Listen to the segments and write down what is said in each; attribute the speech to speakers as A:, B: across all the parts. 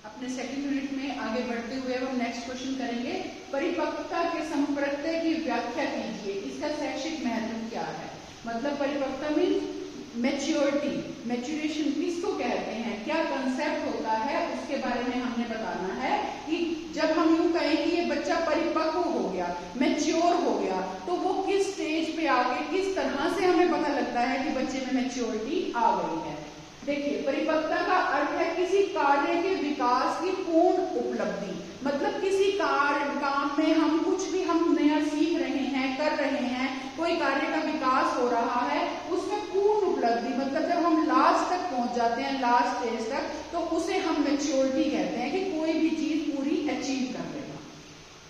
A: अपने second unit में आगे बढ़ते हुए हम नेक्स्ट क्वेश्चन करेंगे, परिपक्वता के संप्रत्यय की व्याख्या कीजिए, इसका शैक्षिक महत्व क्या है। मतलब परिपक्वता मीन्स मैच्योरिटी, मैच्योरेशन किसको कहते हैं, क्या कंसेप्ट होता है, उसके बारे में हमने बताना है कि जब हम यूं कहें कि ये बच्चा परिपक्व हो गया, मैच्योर हो गया, तो वो किस स्टेज पे आके किस तरह से हमें पता लगता है कि बच्चे में मैच्योरिटी आ गई है। देखिए, परिपक्वता का अर्थ है किसी कार्य के विकास की पूर्ण उपलब्धि। मतलब किसी काम में हम कुछ भी हम नया सीख रहे हैं, कर रहे हैं, कोई कार्य का विकास हो रहा है, उसमें पूर्ण उपलब्धि, मतलब जब हम लास्ट तक पहुंच जाते हैं, लास्ट स्टेज तक, तो उसे हम मैच्योरिटी कहते हैं कि कोई भी चीज पूरी अचीव कर लेगा।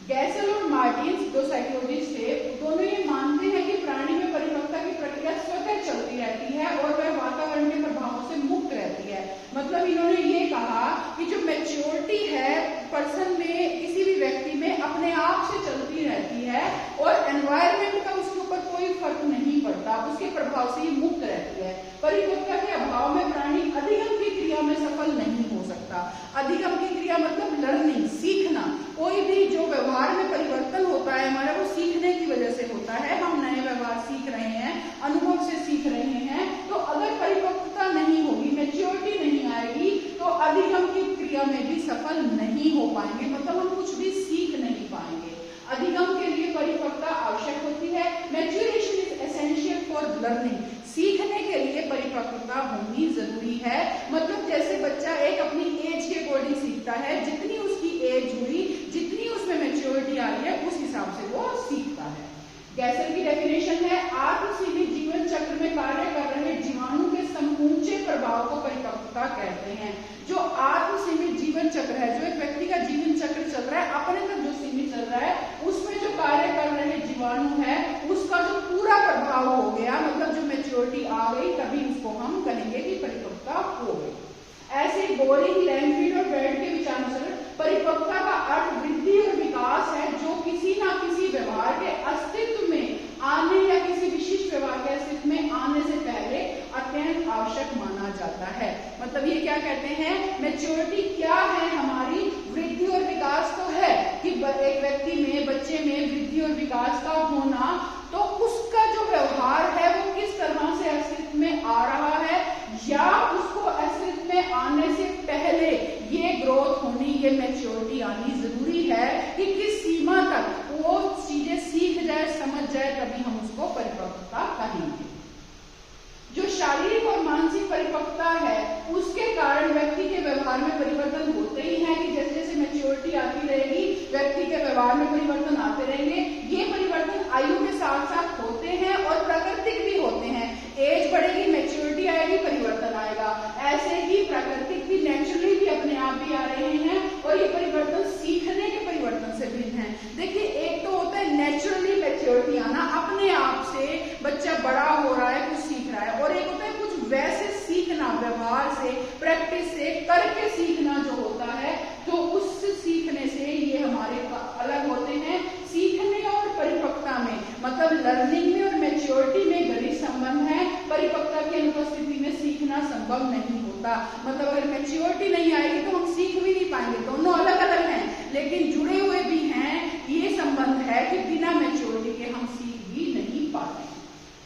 A: गैसल और मार्टिन्स, दो साइकोलॉजिस्ट थे, दोनों ये मानते हैं कि प्राणी में परिपक्वता की प्रक्रिया स्वतः चलती रहती है और वह वातावरण के प्रभावों से मुक्त रहती है। मतलब इन्होंने ये कहा कि जो मैच्योरिटी है पर्सन में, किसी भी व्यक्ति में अपने आप से चलती रहती है और एनवायरमेंट का उसके ऊपर कोई फर्क नहीं पड़ता, उसके प्रभाव से ये मुक्त रहती है। परिपक्वता के अभाव में प्राणी अधिगम की क्रिया में सफल नहीं हो सकता। अधिगम की क्रिया मतलब लर्निंग, सीखना। कोई भी जो व्यवहार में परिवर्तन होता है हमारा, वो सीखने की वजह से होता है। हम नए व्यवहार सीख रहे हैं, अनुभव से सीख रहे हैं, तो अगर परिपक्वता नहीं होगी, मैच्योरिटी नहीं आएगी, तो अधिगम की क्रिया में भी सफल नहीं हो पाएंगे, मतलब हम कुछ भी सीख नहीं पाएंगे। अधिगम के लिए परिपक्वता आवश्यक होती है। Maturation is essential for learning. सीखने के लिए परिपक्वता होनी जरूरी है। मतलब जैसे बच्चा एक अपनी एज के अकॉर्डिंग सीखता है, जितनी उसकी एज हुई, जितनी उसमें मैच्योरिटी आ रही है, उस हिसाब से वो सीखता है। गैसल की डेफिनेशन है, आत्मसीमित जीवन चक्र में कार्य कर रहे जीवाणु के समूचे प्रभाव को परिपक्वता कहते हैं। जो आत्मसीमित जीवन चक्र है, जो एक व्यक्ति का जीवन चक्र चल रहा है, अपने तक जो सीमित चल रहा है, उसमें जो कार्य कर रहे जीवाणु है, उसका जो पूरा प्रभाव हो गया, मतलब जो मैच्योरिटी आ गई, तभी उसको हम कहेंगे कि परिपक्वता हो गई। ऐसे बोरिंग, लैंगफील्ड और ब्रेड के विचारानुसार परिपक्वता का अर्थ वृद्धि और विकास है, जो किसी ना किसी व्यवहार के अस्तित्व में आने या किसी विशिष्ट व्यवहार के अस्तित्व में आने से पहले अत्यंत आवश्यक माना जाता है। मतलब ये क्या कहते हैं, मैच्योरिटी क्या है हमारी, वृद्धि और विकास तो है कि एक व्यक्ति में, बच्चे में वृद्धि और विकास का होना, तो उसका जो व्यवहार है वो किस तरह से अस्तित्व में आ रहा है, या उसको अस्तित्व में आने से पहले ये ग्रोथ होनी, ये मैच्योरिटी आनी जरूरी है कि किस सीमा तक वो चीजें सीख जाए, समझ जाए, तभी हम उसको परिपक्वता कहेंगे। जो शारीरिक और मानसिक परिपक्वता है, उसके कारण व्यक्ति के व्यवहार में परिवर्तन होते ही हैं कि जैसे जैसे मैच्योरिटी आती रहेगी, व्यक्ति के व्यवहार में परिवर्तन आते रहेंगे। ये परिवर्तन आयु के साथ साथ होते हैं और प्राकृतिक भी होते हैं। एज बढ़ेगी, मैच्योरिटी आएगी, परिवर्तन आएगा। ऐसे ही प्राकृतिक भी, नेचुरली भी अपने आप भी आ रहे हैं, और ये परिवर्तन सीखने के परिवर्तन से भिन्न है। देखिए, एक तो होता है नेचुरली मैच्योरिटी आना, अपने आप से बच्चा बड़ा हो रहा है, कुछ सीख रहा है, और एक होता है कुछ वैसे सीखना, व्यवहार से, प्रैक्टिस से, करके सीखना जो होता है, तो उस सीखने से ये हमारे अलग होते हैं। सीखने और परिपक्वता में, मतलब लर्निंग में और मैच्योरिटी में घनिष्ठ संबंध है। परिपक्वता की अनुपस्थिति में सीखना संभव नहीं होता। मतलब अगर मैच्योरिटी नहीं आएगी तो हम सीख भी नहीं पाएंगे। दोनों अलग अलग हैं, लेकिन जुड़े हुए भी हैं। ये संबंध है कि बिना मैच्योरिटी के हम सीख भी नहीं पाते।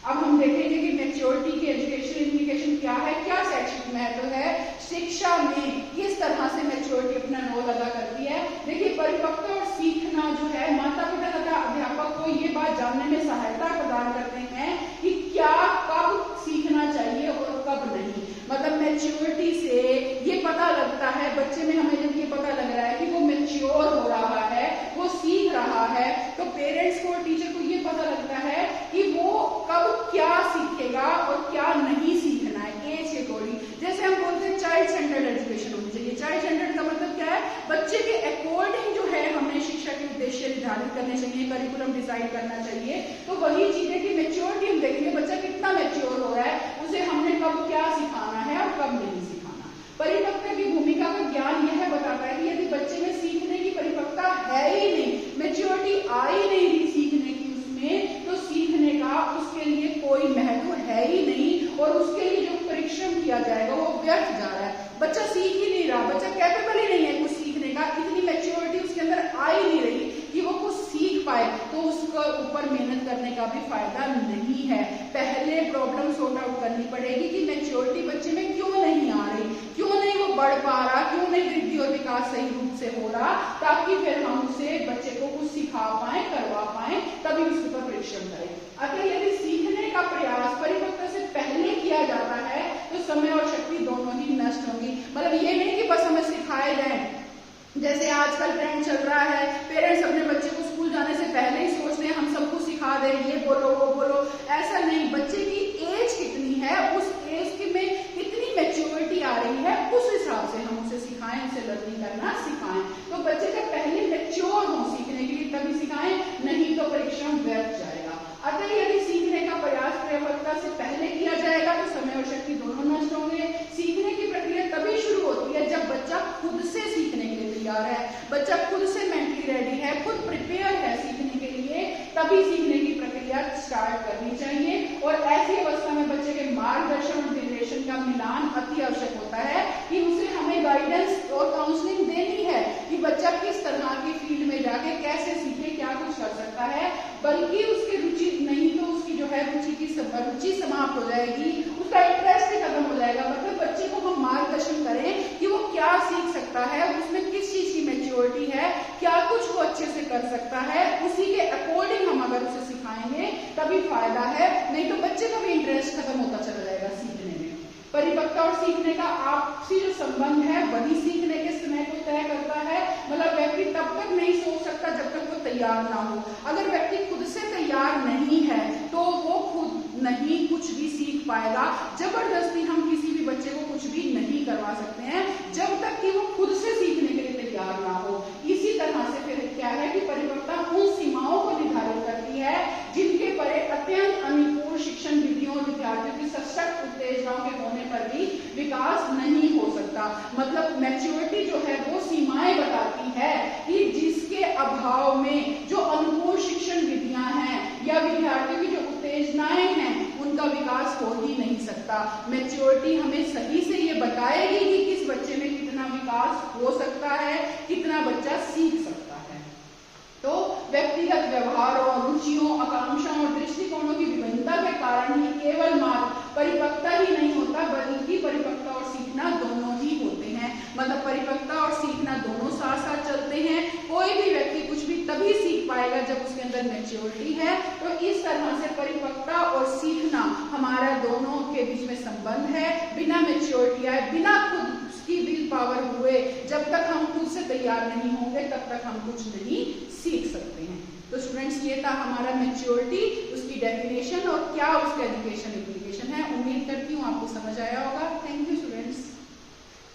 A: अब हम देखेंगे कि मैच्योरिटी की एजुकेशन इम्प्लीकेशन क्या है, क्या शैक्षिक महत्व है, शिक्षा में किस तरह से मैच्योरिटी अपना रोल अदा करती है। देखिए, परिपक्वता और सीखना जो है, माता पिता तथा अध्यापक को ये बात जानने में सहायता प्रदान करते हैं कि क्या, कब सीखना चाहिए और कब नहीं। मतलब मैच्योरिटी से ये पता लगता है, बच्चे में हमें जब ये पता लग रहा है कि वो मैच्योर हो रहा है, वो सीख रहा है, तो पेरेंट्स को और टीचर को ये पता लगता है कि वो कब क्या सीखेगा और क्या नहीं सीखना है, एज के अकॉर्डिंग। जैसे हम बोलते हैं चाइल्ड सेंटर्ड एजुकेशन होनी चाहिए। चाइल्ड सेंटर्ड का मतलब क्या है, बच्चे के अकॉर्डिंग जो है हमें शिक्षा के उद्देश्य निर्धारित करने चाहिए, करिकुलम डिसाइड करना चाहिए। तो वही चीज है कि मैच्योरिटी हम देखेंगे, बच्चा कितना मैच्योर हो रहा है, उसे हमने कब क्या सिखाना है और कब नहीं सिखाना। परिपक्वता की भूमिका का ज्ञान यह बताता है कि यदि बच्चे में सीखने की परिपक्वता है ही नहीं, मैच्योरिटी आ ही नहीं रही सीखने की उसमें, तो सीखने का उसके लिए कोई महत्व है ही नहीं, और उसके लिए जो परिश्रम किया जाएगा वो व्यर्थ जा रहा है। बच्चा सीख ही नहीं रहा, बच्चा कैपेबल ही नहीं है भी फायदा नहीं है। पहले प्रॉब्लम सॉर्ट आउट करनी पड़ेगी कि मैच्योरिटी बच्चे में क्यों नहीं आ रही, क्यों नहीं वो बढ़ पा रहा, क्यों नहीं वृद्धि और विकास सही रूप से हो रहा, ताकि फिर हम उसे बच्चे को कुछ सिखा पाए, करवा पाए, तभी उसके ऊपर परिश्रम करें। अगर यदि सीखने का प्रयास परिपक्वता से पहले किया जाता है तो समय और शक्ति दोनों ही नष्ट होंगी। मतलब ये नहीं कि बस हमें सिखाए जाए, जैसे आजकल ट्रेंड चल रहा है, पेरेंट्स अपने बच्चे को स्कूल जाने से पहले ही सोचते हैं हम सबको सिखा दें, ये बोलो वो बोलो। ऐसा नहीं, बच्चे की एज कितनी है, उस एज के में कितनी मैच्योरिटी आ रही है, उस हिसाब से हम उसे सिखाएं, उसे लर्निंग करना सिखाएं। तो बच्चे जब पहले मैच्योर हो सीखने के लिए तभी सिखाएं, नहीं तो परिश्रम व्यर्थ जाएगा। अतः यदि सीखने का प्रयास परिपक्वता से पहले किया जाएगा तो समय और शक्ति दोनों नष्ट होंगे। सीखने की प्रक्रिया तभी शुरू होती है जब बच्चा खुद से सीखने के लिए तैयार है, बच्चा खुद से मेंटली रेडी है, खुद प्रिपेयर है सीखने के लिए, तभी सीखने की प्रक्रिया स्टार्ट करनी चाहिए। और ऐसी अवस्था में बच्चे के मार्गदर्शन और निर्देशन का मिलान अति आवश्यक होता है कि उसे हमें गाइडेंस और काउंसलिंग देनी है कि बच्चा किस तरह की फील्ड में जाके कैसे सीखे, क्या कुछ कर सकता है, बल्कि उसकी रुचि नहीं तो उसकी जो है रुचि समाप्त हो जाएगी, उसका इंटरेस्ट ही खत्म हो जाएगा। मतलब बच्चे को हम मार्गदर्शन करें कि वो क्या सीख सकता है, उसमें किस चीज की मैच्योरिटी है, क्या कुछ वो अच्छे से कर सकता है, उसी के अकॉर्डिंग हम अगर उसे सिखाएंगे तभी फायदा है, नहीं तो बच्चे का भी इंटरेस्ट खत्म होता चला जाएगा सीखने में। परिपक्वता और सीखने का आपसी जो संबंध है वही सीखने के समय को तय करता है। मतलब व्यक्ति तब तक नहीं सोच सकता जब तक वो तैयार ना हो। अगर व्यक्ति खुद से तैयार नहीं है तो वो खुद नहीं कुछ भी सीख पाएगा। जबरदस्ती हम किसी भी बच्चे को कुछ भी नहीं करवा सकते हैं जब तक कि वो खुद से सीखने के लिए तैयार ना हो। इसी तरह से फिर क्या है कि परिपक्वता उन सीमाओं को निर्धारित करती है जिनके परे अत्यंत अनुकूल शिक्षण विधियों और विद्यार्थियों की सशक्त उत्तेजनाओं के होने पर भी विकास नहीं हो सकता। मतलब मैच्योरिटी जो है वो सीमाएं बताती है कि जिसके अभाव में जो अनुकूल शिक्षण विधियां हैं या विद्यार्थियों की जो उत्तेजनाएं हैं उनका विकास हो ही नहीं सकता। मैच्योरिटी हमें सही से ये बताएगी कि किस बच्चे में कितना विकास हो सकता है, कितना बच्चा सीख सकता है। तो व्यक्तिगत व्यवहारों, रुचियों, आकांक्षाओं और दृष्टिकोणों की विभिन्नता के कारण ही केवल मार्ग परिपक्वता ही नहीं होता बल्कि परिपक्वता और सीखना दोनों ही होते हैं। मतलब परिपक्वता और सीखना दोनों साथ साथ चलते हैं। कोई भी व्यक्ति कुछ भी तभी सीख पाएगा जब उसके अंदर मैच्योरिटी है। तो इस तरह से परिपक्वता और सीखना हमारा दोनों के बीच में संबंध है। बिना मैच्योरिटी आए, बिना खुद की विल पावर हुए, जब तक हम खुद से तैयार नहीं होंगे तब तक हम कुछ नहीं सीख सकते हैं। तो स्टूडेंट्स ये था हमारा मैच्योरिटी, उसकी डेफिनेशन और क्या उसका एजुकेशन